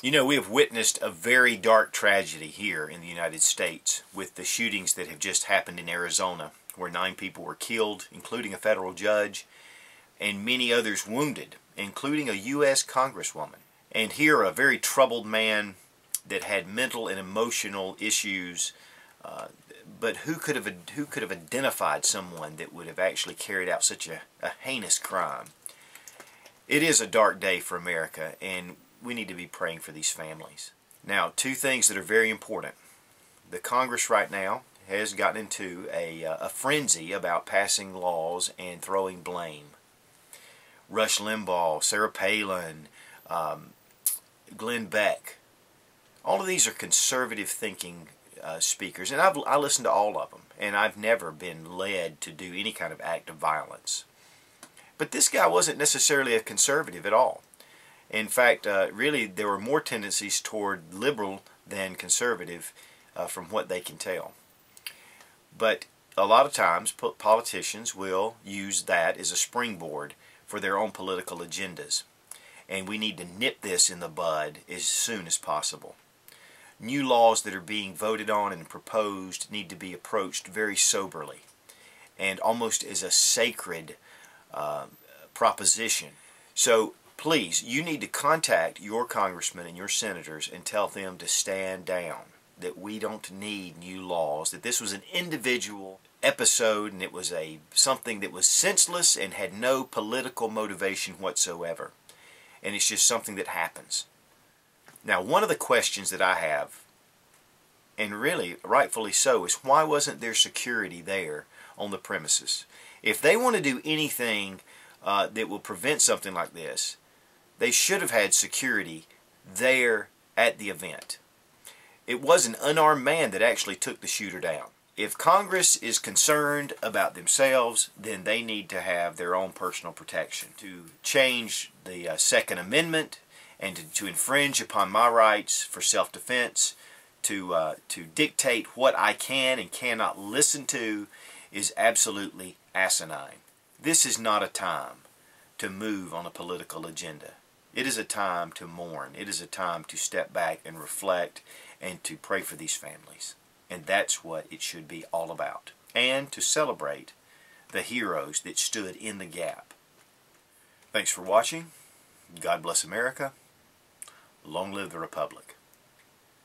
You know, we have witnessed a very dark tragedy here in the United States with the shootings that have just happened in Arizona, where 9 people were killed, including a federal judge, and many others wounded, including a U.S. Congresswoman. And here, a very troubled man that had mental and emotional issues, but who could have identified someone that would have actually carried out such a heinous crime? It is a dark day for America, and we need to be praying for these families. Now, 2 things that are very important. The Congress right now has gotten into a frenzy about passing laws and throwing blame. Rush Limbaugh, Sarah Palin, Glenn Beck, all of these are conservative thinking speakers, and I listen to all of them, and I've never been led to do any kind of act of violence. But this guy wasn't necessarily a conservative at all. In fact, really, there were more tendencies toward liberal than conservative from what they can tell. But a lot of times, politicians will use that as a springboard for their own political agendas. And we need to nip this in the bud as soon as possible. New laws that are being voted on and proposed need to be approached very soberly and almost as a sacred proposition. So, please, you need to contact your congressmen and your senators and tell them to stand down, that we don't need new laws, that this was an individual episode and it was something that was senseless and had no political motivation whatsoever. And it's just something that happens. Now, one of the questions that I have, and really rightfully so, is why wasn't there security there on the premises? If they want to do anything that will prevent something like this, they should have had security there at the event. It was an unarmed man that actually took the shooter down. If Congress is concerned about themselves, then they need to have their own personal protection. To change the Second Amendment and to infringe upon my rights for self-defense, to dictate what I can and cannot listen to, is absolutely asinine. This is not a time to move on a political agenda. It is a time to mourn. It is a time to step back and reflect and to pray for these families. And that's what it should be all about. And to celebrate the heroes that stood in the gap. Thanks for watching. God bless America. Long live the Republic.